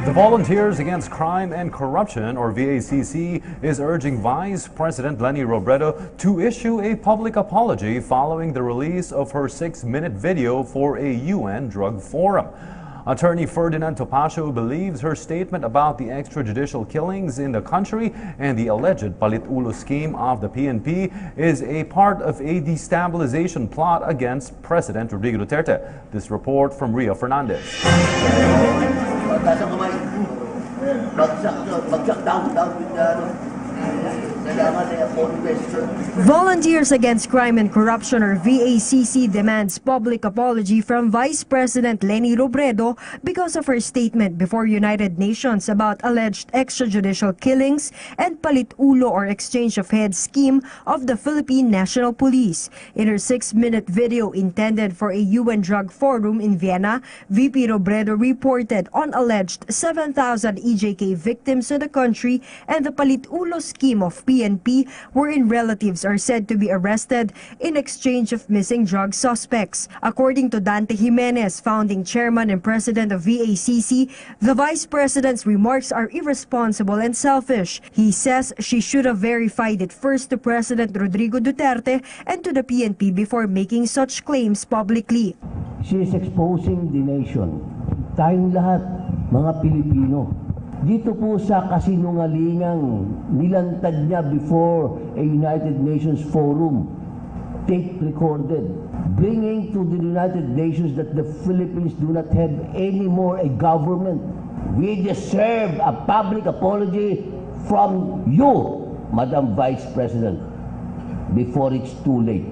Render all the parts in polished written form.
The Volunteers Against Crime and Corruption, or VACC, is urging Vice President Leni Robredo to issue a public apology following the release of her 6-minute video for a UN drug forum. Attorney Ferdinand Topacio believes her statement about the extrajudicial killings in the country and the alleged palit-ulo scheme of the PNP is a part of a destabilization plot against President Rodrigo Duterte. This report from Ria Fernandez. Volunteers Against Crime and Corruption, or VACC, demands public apology from Vice President Leni Robredo because of her statement before United Nations about alleged extrajudicial killings and palit-ulo or exchange of heads scheme of the Philippine National Police. In her 6-minute video intended for a UN drug forum in Vienna, VP Robredo reported on alleged 7,000 EJK victims in the country and the palit-ulo scheme of PNP, wherein relatives are said to be arrested in exchange of missing drug suspects. According to Dante Jimenez, founding chairman and president of VACC, the vice president's remarks are irresponsible and selfish. He says she should have verified it first to President Rodrigo Duterte and to the PNP before making such claims publicly. She is exposing the nation. Tayong lahat, mga Pilipino. Dito po sa kasinungalingang nilantad niya before a United Nations forum, tape recorded, bringing to the United Nations that the Philippines do not have any more a government. We deserve a public apology from you, Madam Vice President, before it's too late.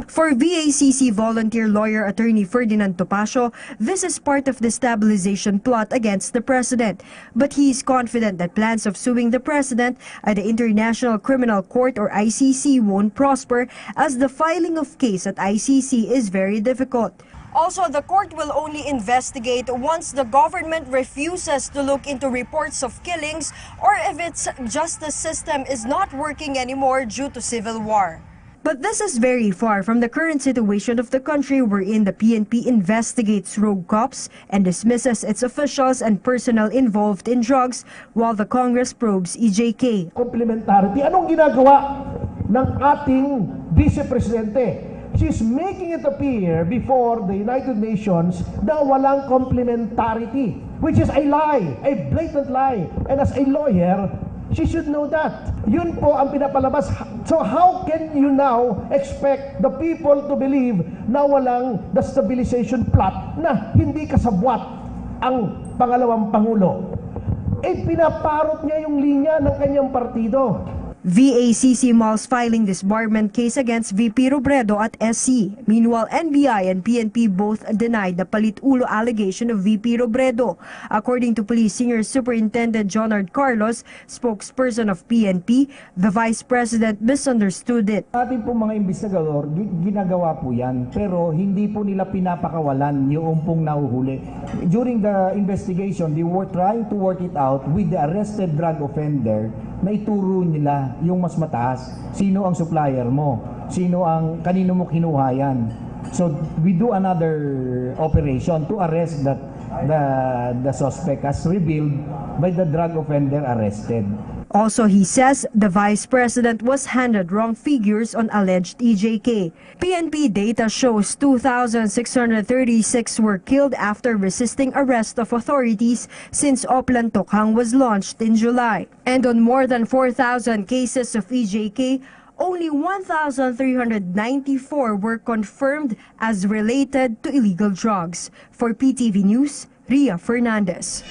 For VACC volunteer lawyer attorney Ferdinand Topacio, this is part of the stabilization plot against the president. But he is confident that plans of suing the president at the International Criminal Court, or ICC, won't prosper, as the filing of case at ICC is very difficult. Also, the court will only investigate once the government refuses to look into reports of killings or if its justice system is not working anymore due to civil war. But this is very far from the current situation of the country, wherein the PNP investigates rogue cops and dismisses its officials and personnel involved in drugs, while the Congress probes EJK. Complementarity. Anong ginagawa ng ating Vice Presidente? She's making it appear before the United Nations na walang complementarity, which is a lie, a blatant lie. And as a lawyer, she should know that. Yun po ang pinapalabas. So how can you now expect the people to believe na walang destabilization plot na hindi kasabwat ang pangalawang Pangulo? Pinaparot niya yung linya ng kanyang partido. VACC mulls filing disbarment case against VP Robredo at SC. Meanwhile, NBI and PNP both denied the palit-ulo allegation of VP Robredo. According to Police Senior Superintendent Jonard Carlos, spokesperson of PNP, the Vice President misunderstood it. Ating po mga investigador, ginagawa po yan, pero hindi po nila pinapakawalan yung pong nahuhuli. During the investigation, they were trying to work it out with the arrested drug offender na ituro nila yung mas mataas. Sino ang supplier mo? Kanino mo kinuha yan? So we do another operation to arrest the suspect as revealed by the drug offender arrested. Also, he says the Vice President was handed wrong figures on alleged EJK. PNP data shows 2,636 were killed after resisting arrest of authorities since Oplan Tokhang was launched in July. And on more than 4,000 cases of EJK, only 1,394 were confirmed as related to illegal drugs. For PTV News, Ria Fernandez.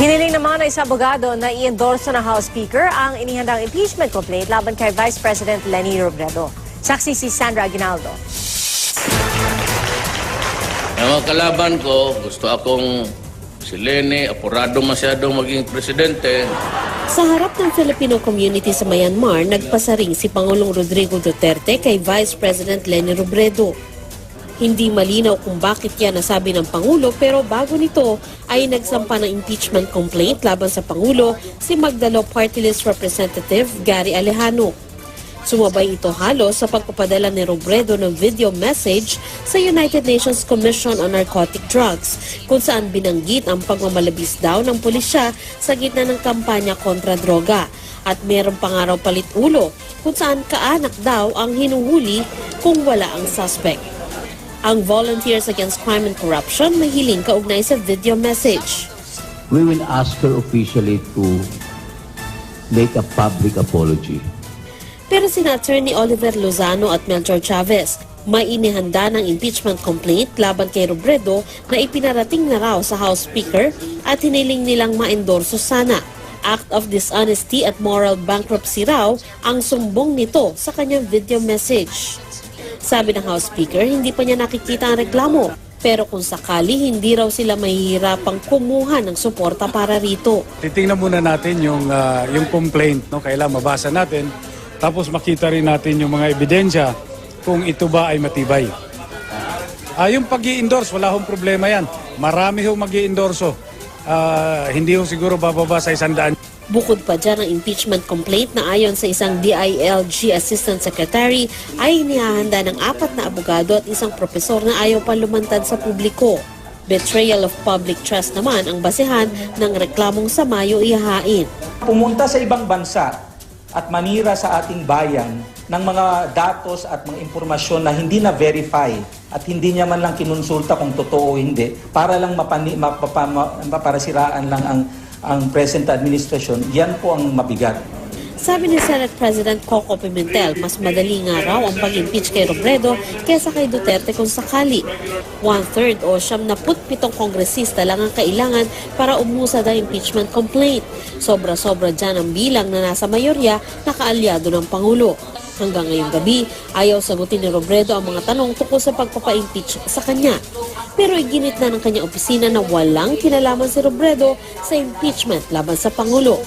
Hiniling naman ng isang abogado na i-endorse ng House Speaker ang inihandang impeachment complaint laban kay Vice President Leni Robredo. Saksi si Sandra Aguinaldo. Ang mga kalaban ko, gusto akong si Leni, apurado masyadong maging presidente. Sa harap ng Filipino community sa Myanmar, nagpasaring si Pangulong Rodrigo Duterte kay Vice President Leni Robredo. Hindi malinaw kung bakit yan nasabi ng Pangulo, pero bago nito ay nagsampa ng impeachment complaint laban sa Pangulo si Magdalo Party List Representative Gary Alejano. Sumabay ito halos sa pagpapadala ni Robredo ng video message sa United Nations Commission on Narcotic Drugs, kung saan binanggit ang pagmamalabis daw ng pulisya sa gitna ng kampanya kontra droga. At mayroong pangaraw palit ulo kung saan kaanak daw ang hinuhuli kung wala ang suspect. Ang Volunteers Against Crime and Corruption may hiling kaugnay sa video message. We will ask her officially to make a public apology. Pero sina Attorney Oliver Lozano at Melchor Chavez may inihanda ng impeachment complaint laban kay Robredo na ipinarating na raw sa House Speaker at hiniling nilang maendorso sana. Act of dishonesty at moral bankruptcy raw ang sumbong nito sa kanyang video message. Sabi ng House Speaker, hindi pa niya nakikita ang reklamo. Pero kung sakali, hindi raw sila mahihirapang kumuha ng suporta para rito. Titingnan muna natin yung complaint, no? Kailangan mabasa natin. Tapos makita rin natin yung mga ebidensya kung ito ba ay matibay. Yung pag-i-endorse, wala hong problema yan. Marami hong mag-i-endorso. Hindi ho siguro bababa sa 100. Bukod pa dyan ang impeachment complaint na ayon sa isang DILG Assistant Secretary ay inihahanda ng 4 na abogado at isang propesor na ayaw pa lumantad sa publiko. Betrayal of public trust naman ang basehan ng reklamong sa Mayo ihahain. Pumunta sa ibang bansa at manira sa ating bayan ng mga datos at mga impormasyon na hindi na-verify at hindi niya man lang kinonsulta kung totoo o hindi para lang maparasiraan lang ang present administration, yan po ang mabigat. Sabi ni Senate President Coco Pimentel, mas madali nga raw ang pag-impeach kay Robredo kesa kay Duterte kung sakali. 1/3 o 77 kongresista lang ang kailangan para umusad ang impeachment complaint. Sobra-sobra dyan ang bilang na nasa mayorya na kaalyado ng Pangulo. Hanggang ngayong gabi, ayaw sagutin ni Robredo ang mga tanong tungkol sa pagpapa-impeach sa kanya. Pero iginit na ng kanyang opisina na walang kinalaman si Robredo sa impeachment laban sa Pangulo.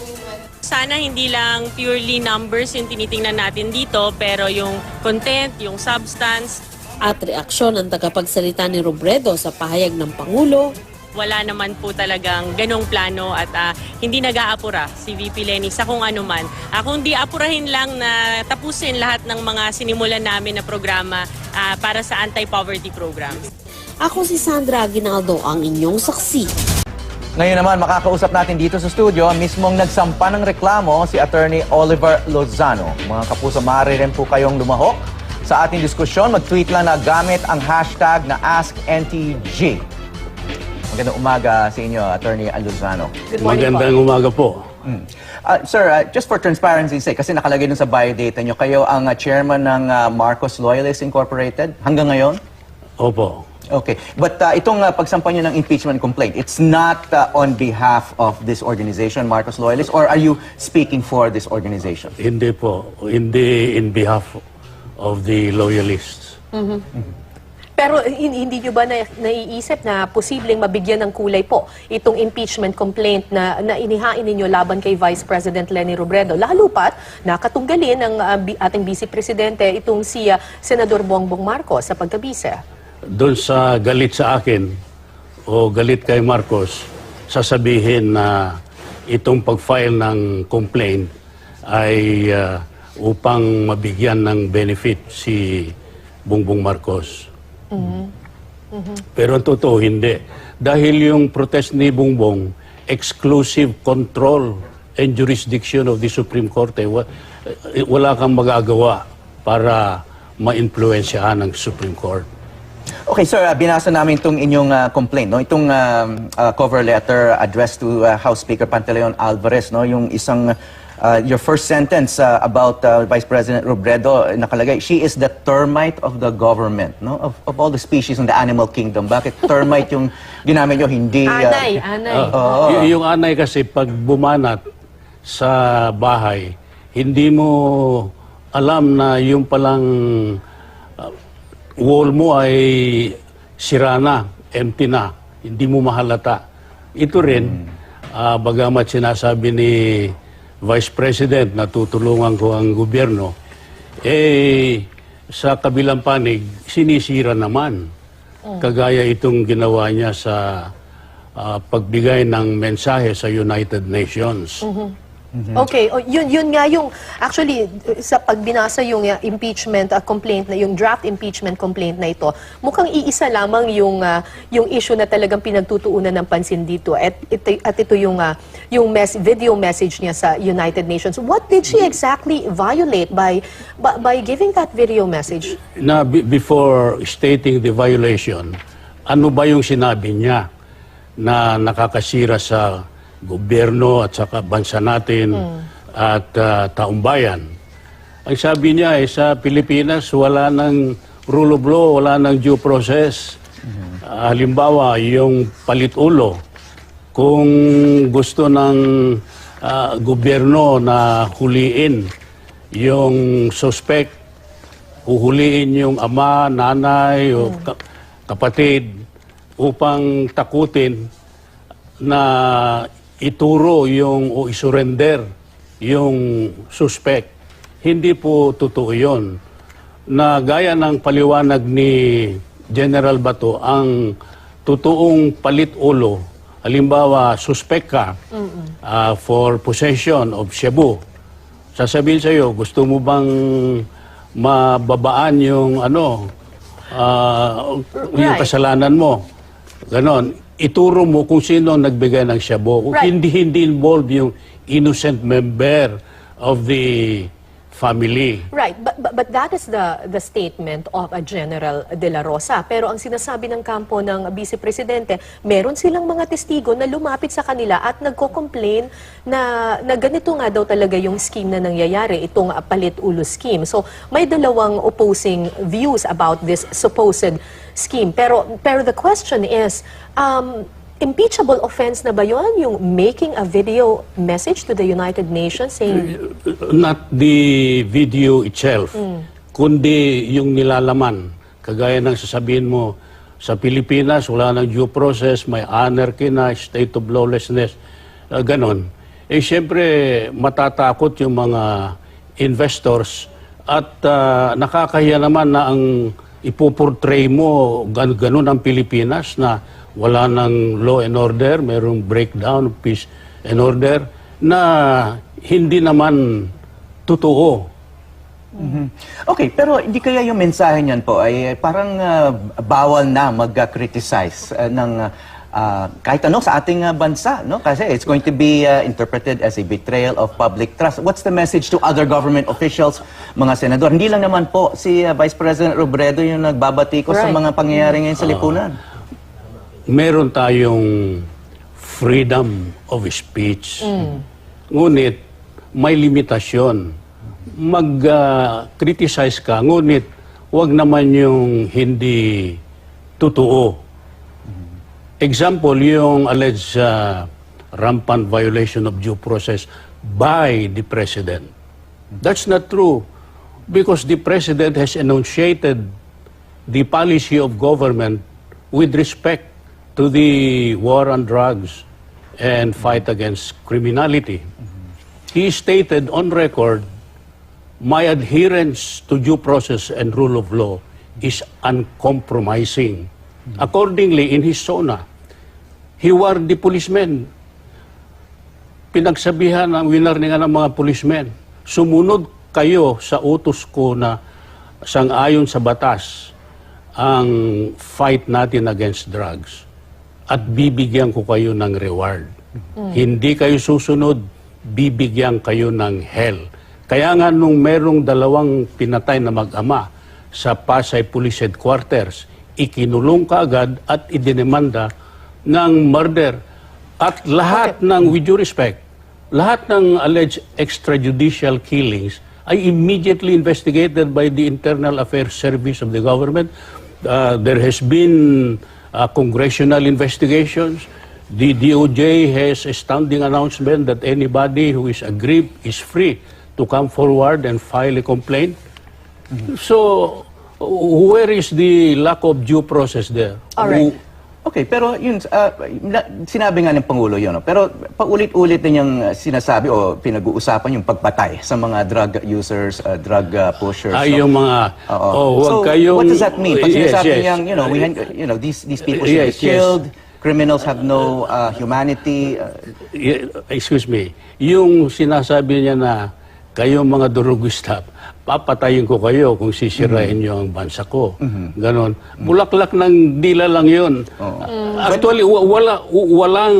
Sana hindi lang purely numbers yung tinitingnan natin dito, pero yung content, yung substance. At reaksyon ng tagapagsalita ni Robredo sa pahayag ng Pangulo, wala naman po talagang ganong plano at hindi nag-aapura si VP Leni sa kung ano man. Kung di apurahin lang na tapusin lahat ng mga sinimulan namin na programa para sa anti-poverty programs. Ako si Sandra Aguinaldo, ang inyong saksi. Ngayon naman, makakausap natin dito sa studio ang mismong nagsampa ng reklamo si Attorney Oliver Lozano. Mga kapuso, maaari rin po kayong lumahok sa ating diskusyon. Mag-tweet lang na gamit ang hashtag na AskNTG. Magandang umaga sa inyo, Attorney Lozano. Magandang umaga po. Sir, just for transparency's sake, kasi nakalagay dun sa biodata nyo, kayo ang chairman ng Marcos Loyalists Incorporated hanggang ngayon? Opo. Okay. But itong pagsampa nyo ng impeachment complaint, it's not on behalf of this organization, Marcos Loyalists, or are you speaking for this organization? Hindi po. Hindi in behalf of the loyalists. Pero hindi nyo ba naiisip na posibleng mabigyan ng kulay po itong impeachment complaint na inihain ninyo laban kay Vice President Leni Robredo? Lalo pat nakatunggalin ng ating Vice Presidente itong si Senador Bongbong Marcos sa pagkabise. Doon sa galit sa akin o galit kay Marcos, sasabihin na itong pag-file ng complaint ay upang mabigyan ng benefit si Bongbong Marcos. Pero ang totoo, hindi. Dahil yung protest ni Bongbong, exclusive control and jurisdiction of the Supreme Court, wala kang magagawa para ma-influensyahan ng Supreme Court. Okay, sir, binasa namin itong inyong complaint, no? Itong cover letter addressed to House Speaker Pantaleon Alvarez, no? Yung isang, your first sentence about Vice President Robredo, nakalagay, she is the termite of the government, no? Of all the species in the animal kingdom. Bakit termite yung ginamit nyo, hindi... Anay. Yung anay kasi, pag bumanat sa bahay, hindi mo alam na yung palang... wall mo ay sira na, empty na, hindi mo mahalata. Ito rin, bagamat sinasabi ni Vice President na tutulungan ko ang gobyerno, sa kabilang panig, sinisira naman. Kagaya itong ginawa niya sa pagbigay ng mensahe sa United Nations. Okay, yun nga yung actually sa pagbinasa yung impeachment complaint na yung draft impeachment complaint na ito, mukhang iisa lamang yung issue na talagang pinagtutuunan ng pansin dito at ito yung video message niya sa United Nations. What did she exactly violate by giving that video message? Na before stating the violation, ano ba yung sinabi niya na nakakasira sa gobyerno at saka bansa natin at taong bayan? Ang sabi niya sa Pilipinas, wala nang rule of law, wala nang due process. Halimbawa, yung palit ulo, kung gusto ng gobyerno na huliin yung suspect, huhuliin yung ama, nanay, o kapatid upang takutin na ituro o isurrender yung suspect. Hindi po totoo yun. Na gaya ng paliwanag ni General Bato, ang totoong palit ulo, halimbawa suspect ka for possession of shabu, sasabihin sa iyo, gusto mo bang mababaan yung yung kasalanan mo? Ganon. Ituro mo kung sino ang nagbigay ng shabu. Right. Hindi involved yung innocent member of the family. Right, but that is the statement of a General De La Rosa. Pero ang sinasabi ng kampo ng Vice Presidente, meron silang mga testigo na lumapit sa kanila at nagko-complain na ganito nga daw talaga yung scheme na nangyayari, itong palit ulo scheme. So may dalawang opposing views about this supposed scheme. Pero the question is, impeachable offense na ba yun, yung making a video message to the United Nations saying... Not the video itself, kundi yung nilalaman. Kagaya ng sasabihin mo, sa Pilipinas, wala nang due process, may anarchy na, state of lawlessness, ganon. Siyempre, matatakot yung mga investors at nakakahiya naman na ang ipoportray mo, ganon ang Pilipinas na wala ng law and order, mayroong breakdown of peace and order na hindi naman totoo. Okay, pero hindi kaya yung mensahe niyan po ay parang bawal na mag-criticize ng kahit ano sa ating bansa, no? Kasi it's going to be interpreted as a betrayal of public trust. What's the message to other government officials, mga senador? Hindi lang naman po si Vice President Robredo yung nagbabatiko sa mga pangyayari ngayon sa lipunan. Meron tayong freedom of speech. Ngunit may limitasyon. Mag-criticize ka, ngunit wag naman yung hindi totoo. Example, yung alleged rampant violation of due process by the President. That's not true because the President has enunciated the policy of government with respect to the war on drugs and fight against criminality. He stated on record, my adherence to due process and rule of law is uncompromising. Accordingly, in his SONA, he warned the policemen. Pinagsabihan ng winarningan ng mga policemen, sumunod kayo sa utos ko na sang-ayon sa batas ang fight natin against drugs. At bibigyan ko kayo ng reward. Hindi kayo susunod, bibigyan kayo ng hell. Kaya nga nung merong dalawang pinatay na mag-ama sa Pasay Police Headquarters, ikinulong kaagad at idinemanda ng murder. At lahat ng, with due respect, lahat ng alleged extrajudicial killings ay immediately investigated by the Internal Affairs Service of the government. There has been congressional investigations. The DOJ has a standing announcement that anybody who is aggrieved is free to come forward and file a complaint. So, where is the lack of due process there? All right. Okay, pero yun, sinabi nga ng Pangulo yun, no? Pero paulit-ulit na niyang sinasabi o pinag-uusapan yung pagpatay sa mga drug users, drug pushers. Ay, yung mga, so, wag kayong... what does that mean? Pag sinasabi niyang, these people should be killed, criminals have no humanity. Excuse me, yung sinasabi niya na kayong mga durugista, papatayin ko kayo kung sisirain niyo ang bansa ko. Ganon. Bulaklak ng dila lang yun. Actually, walang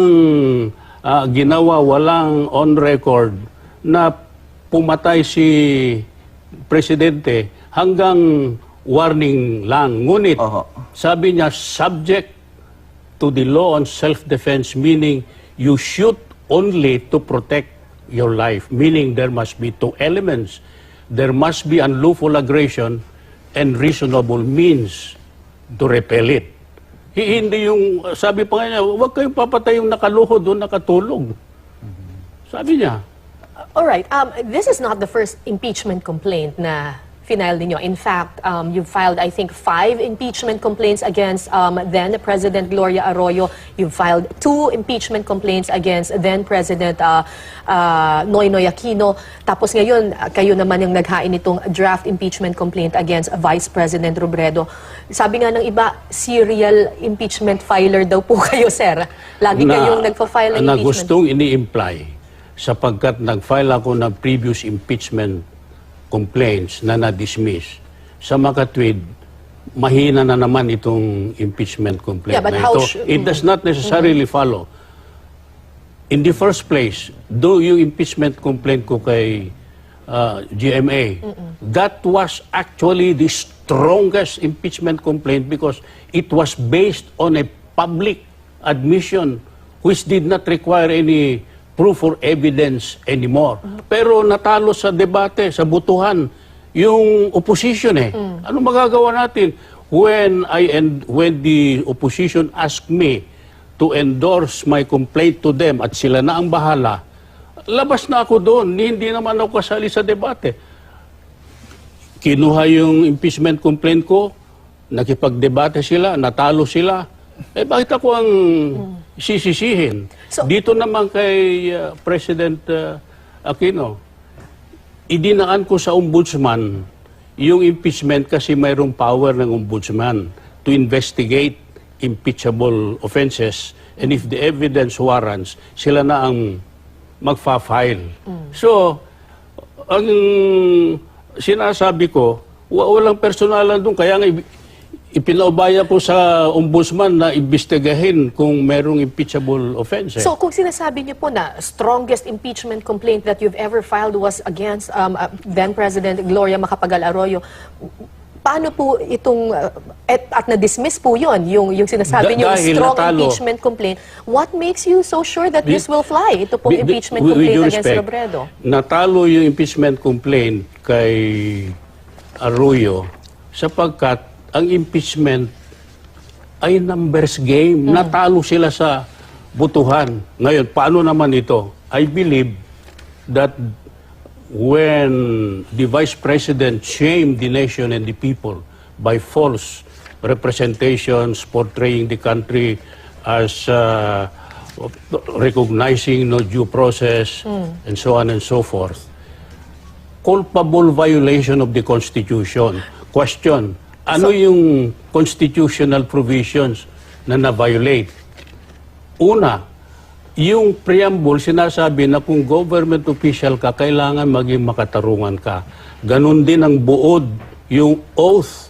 ginawa, walang on record na pumatay si Presidente hanggang warning lang. Ngunit, sabi niya, subject to the law on self-defense, meaning you shoot only to protect your life, meaning there must be two elements. There must be unlawful aggression and reasonable means to repel it. Hindi yung, sabi pa nga niya, huwag kayong papatay yung nakaluhod o nakatulog. Sabi niya. Alright, this is not the first impeachment complaint na final ninyo. In fact, you filed, I think, 5 impeachment complaints against then President Gloria Arroyo. You filed 2 impeachment complaints against then President Noynoy Aquino. Tapos ngayon, kayo naman yung naghain itong draft impeachment complaint against Vice President Robredo. Sabi nga ng iba, serial impeachment filer daw po kayo, sir. Lagi kayong nagpa-file ng impeachment. Na gustong ini-imply sapagkat nag-file ako ng previous impeachment complaints na na-dismiss. Sa makatwid, mahina na naman itong impeachment complaint na ito. It does not necessarily follow. In the first place, do yung impeachment complaint ko kay GMA, that was actually the strongest impeachment complaint because it was based on a public admission which did not require any proof or evidence anymore. Pero natalo sa debate, sa butuhan, yung opposition eh. Ano magagawa natin? When the opposition asked me to endorse my complaint to them at sila na ang bahala, labas na ako doon. Hindi naman ako kasali sa debate. Kinuha yung impeachment complaint ko, nakipagdebate sila, natalo sila. Bakit ako ang sisisihin? Dito naman kay President Aquino, idinaan ko sa ombudsman yung impeachment kasi mayroong power ng ombudsman to investigate impeachable offenses and if the evidence warrants, sila na ang magfa-file. So, ang sinasabi ko, walang personalan doon, kaya nga ipinaubaya po sa ombudsman na imbestigahin kung merong impeachable offense. So kung sinasabi niyo po na strongest impeachment complaint that you've ever filed was against then President Gloria Macapagal Arroyo, paano po itong, at na-dismiss po yun, yung sinasabi niyo, strong impeachment complaint, what makes you so sure that this will fly? Ito pong impeachment complaint against Robredo. Natalo yung impeachment complaint kay Arroyo sapagkat ang impeachment ay numbers game. Natalo sila sa butuhan. Ngayon, paano naman ito? I believe that when the Vice President shamed the nation and the people by false representations portraying the country as recognizing no due process and so on and so forth, culpable violation of the Constitution. Question, ano yung constitutional provisions na na-violate? Una, yung preamble, sinasabi na kung government official ka, kailangan maging makatarungan ka. Ganon din ang buod, yung oath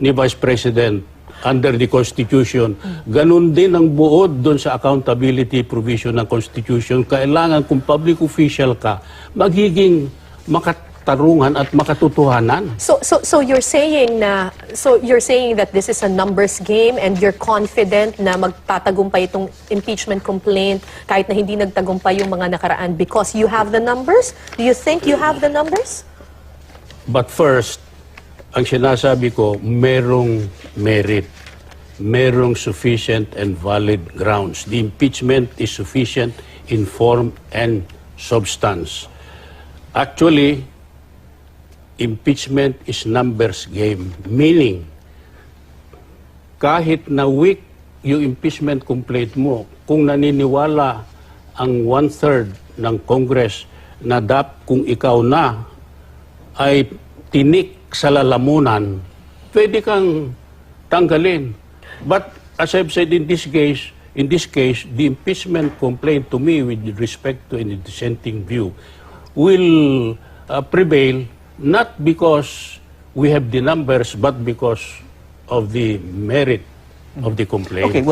ni Vice President under the Constitution. Ganon din ang buod doon sa accountability provision ng Constitution. Kailangan kung public official ka, magiging makatarungan at makatotohanan. So you're saying that this is a numbers game and you're confident na magtatagumpay itong impeachment complaint kahit na hindi nagtagumpay yung mga nakaraan because you have the numbers? Do you think you have the numbers? But first, ang sinasabi ko, merong merit. Merong sufficient and valid grounds. The impeachment is sufficient in form and substance. Actually, impeachment is numbers game. Meaning, kahit na weak yung impeachment complaint mo, kung naniniwala ang 1/3 ng Congress na kung ikaw na ay tinik sa lalamunan, pwede kang tanggalin. But as I've said in this case, in this case, the impeachment complaint to me with respect to any dissenting view will prevail not because we have the numbers but because of the merit of the complaint. Okay, well,